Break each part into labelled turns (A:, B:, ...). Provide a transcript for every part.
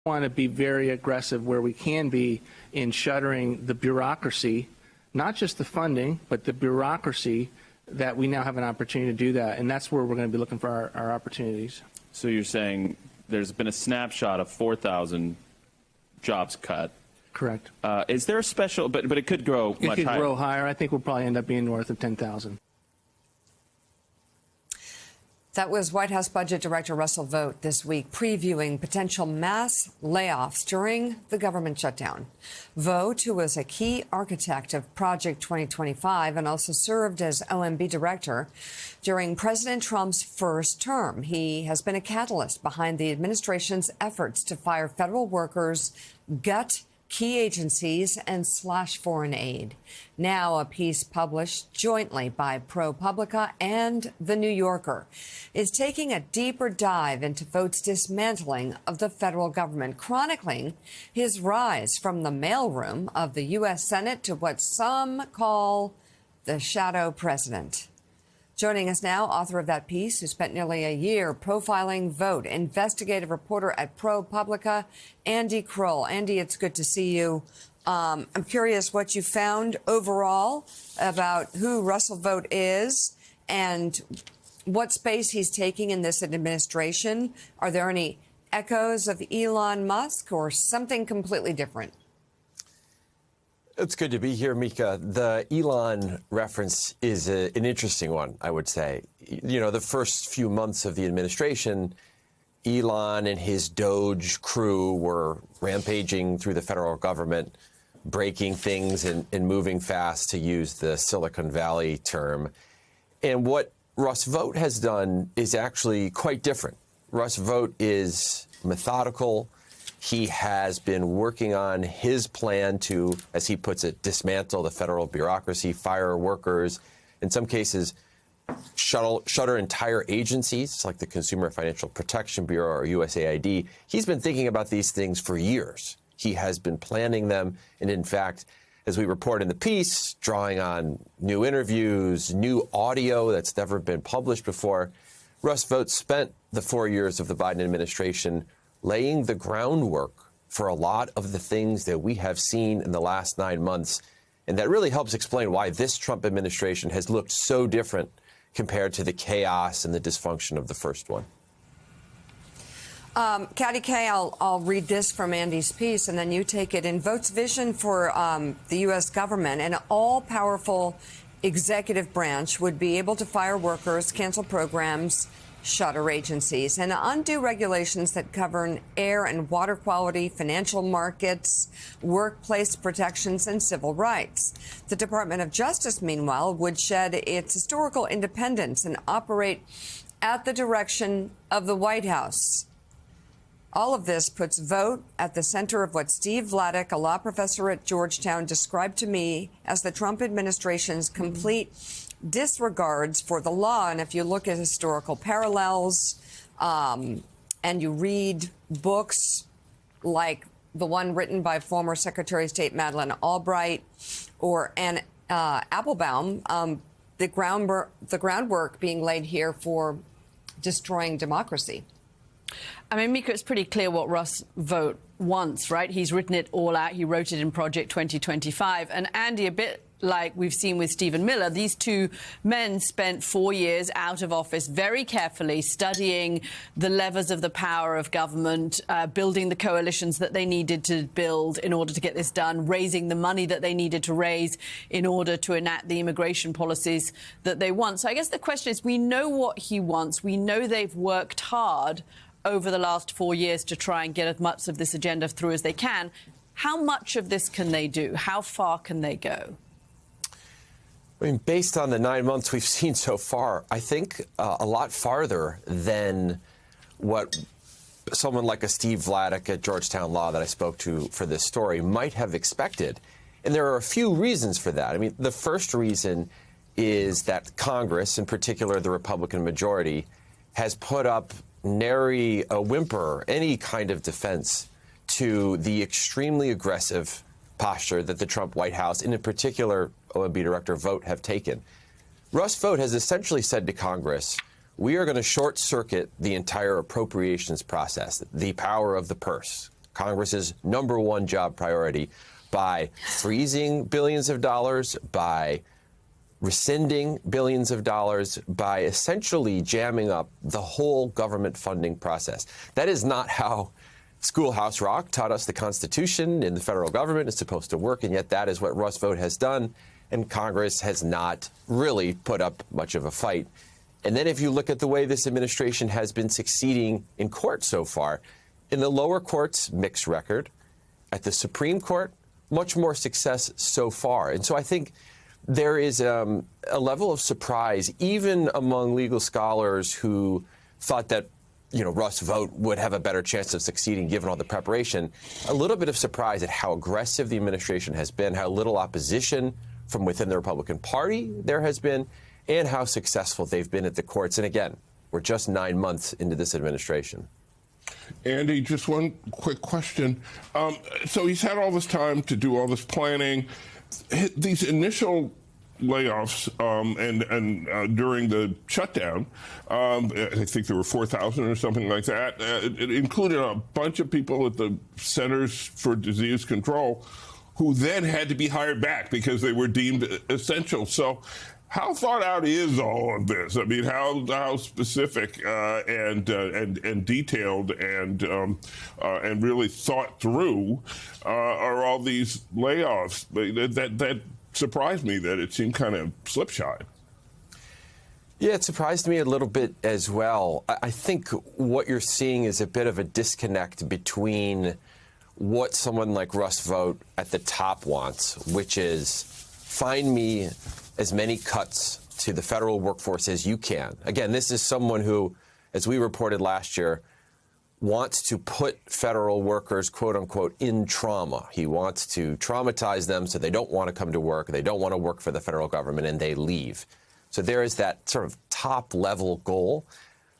A: want to be very aggressive where we can be in shuttering the bureaucracy, not just the funding, but the bureaucracy, that we now have an opportunity to do that. And that's where we're going to be looking for our opportunities.
B: So you're saying there's been a snapshot of 4,000 jobs cut.
A: Correct.
B: Is there a special, but it could grow much higher.
A: It could grow higher. I think we'll probably end up being north of 10,000.
C: That was White House Budget Director Russell Vought this week previewing potential mass layoffs during the government shutdown. Vought, who was a key architect of Project 2025 and also served as OMB director during President Trump's first term. He has been a catalyst behind the administration's efforts to fire federal workers, gut key agencies, and slash foreign aid. Now, a piece published jointly by ProPublica and The New Yorker is taking a deeper dive into Vought's dismantling of the federal government, chronicling his rise from the mailroom of the U.S. Senate to what some call the Shadow President. Joining us now, author of that piece, who spent nearly a year profiling Vought, investigative reporter at ProPublica, Andy Kroll. Andy, it's good to see you. I'm curious what you found overall about who Russell Vought is and what space he's taking in this administration. Are there any echoes of Elon Musk or something completely different?
D: It's good to be here, Mika. The Elon reference is an interesting one, I would say. You know, the first few months of the administration, Elon and his Doge crew were rampaging through the federal government, breaking things and moving fast, to use the Silicon Valley term. And what Russ Vought has done is actually quite different. Russ Vought is methodical. He has been working on his plan to, as he puts it, dismantle the federal bureaucracy, fire workers, in some cases, shutter entire agencies like the Consumer Financial Protection Bureau or USAID. He's been thinking about these things for years. He has been planning them. And in fact, as we report in the piece, drawing on new interviews, new audio that's never been published before, Russ Vought spent the 4 years of the Biden administration laying the groundwork for a lot of the things that we have seen in the last 9 months. And that really helps explain why this Trump administration has looked so different compared to the chaos and the dysfunction of the first one.
C: Katty Kay, I'll read this from Andy's piece, and then you take it. In Vought's vision for the U.S. government, an all-powerful executive branch would be able to fire workers, cancel programs, shutter agencies, and undo regulations that govern air and water quality, financial markets, workplace protections, and civil rights. The Department of Justice, meanwhile, would shed its historical independence and operate at the direction of the White House. All of this puts Vought at the center of what Steve Vladeck, a law professor at Georgetown, described to me as the Trump administration's complete disregards for the law. And if you look at historical parallels and you read books like the one written by former Secretary of State Madeleine Albright or Anne Applebaum, the groundwork being laid here for destroying democracy.
E: I mean, Mika, it's pretty clear what Russ Vought wants, right? He's written it all out. He wrote it in Project 2025. And Andy, a bit like we've seen with Stephen Miller, these two men spent 4 years out of office very carefully studying the levers of the power of government, building the coalitions that they needed to build in order to get this done, raising the money that they needed to raise in order to enact the immigration policies that they want. So I guess the question is, we know what he wants. We know they've worked hard over the last 4 years to try and get as much of this agenda through as they can. How much of this can they do? How far can they go?
D: I mean, based on the 9 months we've seen so far, I think a lot farther than what someone like a Steve Vladeck at Georgetown Law that I spoke to for this story might have expected. And there are a few reasons for that. I mean, the first reason is that Congress, in particular the Republican majority, has put up nary a whimper, any kind of defense to the extremely aggressive posture that the Trump White House, and in particular OMB Director Vought, have taken. Russ Vought has essentially said to Congress, we are going to short-circuit the entire appropriations process, the power of the purse. Congress's #1 job priority, by freezing billions of dollars, by rescinding billions of dollars, by essentially jamming up the whole government funding process. That is not how Schoolhouse Rock taught us the Constitution in the federal government is supposed to work, and yet that is what Russ Vought has done, and Congress has not really put up much of a fight. And then if you look at the way this administration has been succeeding in court so far, in the lower courts, mixed record. At the Supreme Court, much more success so far. And so I think there is a level of surprise, even among legal scholars who thought that, Russ Vought would have a better chance of succeeding given all the preparation, a little bit of surprise at how aggressive the administration has been, how little opposition from within the Republican Party there has been, and how successful they've been at the courts. And again, we're just 9 months into this administration.
F: Andy, just one quick question. So he's had all this time to do all this planning. These initial layoffs and during the shutdown, I think there were 4,000 or something like that. It included a bunch of people at the Centers for Disease Control who then had to be hired back because they were deemed essential. So how thought out is all of this? I mean, how specific and detailed and really thought through are all these layoffs? That surprised me that it seemed kind of slipshod.
D: Yeah, it surprised me a little bit as well. I think what you're seeing is a bit of a disconnect between what someone like Russ Vought at the top wants, which is find me as many cuts to the federal workforce as you can. Again, this is someone who, as we reported last year, wants to put federal workers, quote unquote, in trauma. He wants to traumatize them so they don't want to come to work, they don't want to work for the federal government, and they leave. So there is that sort of top level goal.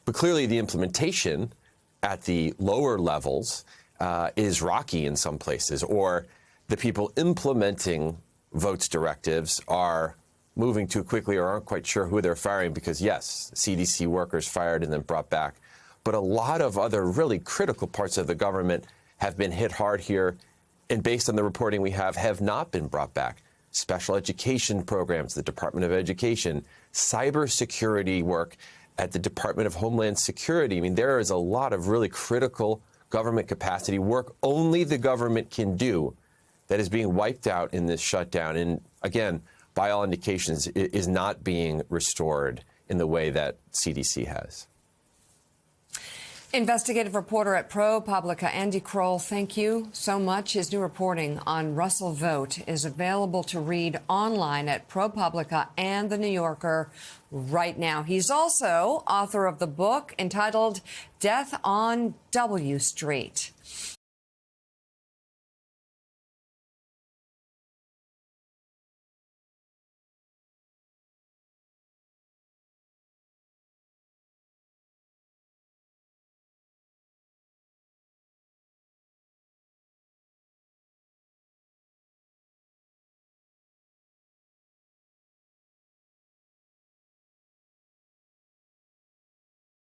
D: But clearly the implementation at the lower levels is rocky in some places, or the people implementing Vought's directives are moving too quickly or aren't quite sure who they're firing because, yes, CDC workers fired and then brought back. But a lot of other really critical parts of the government have been hit hard here, and based on the reporting we have not been brought back. Special education programs, the Department of Education, cybersecurity work at the Department of Homeland Security. I mean, there is a lot of really critical government capacity work only the government can do that is being wiped out in this shutdown. And again, by all indications, it is not being restored in the way that CDC has.
C: Investigative reporter at ProPublica, Andy Kroll, thank you so much. His new reporting on Russell Vought is available to read online at ProPublica and The New Yorker right now. He's also author of the book entitled Death on W Street.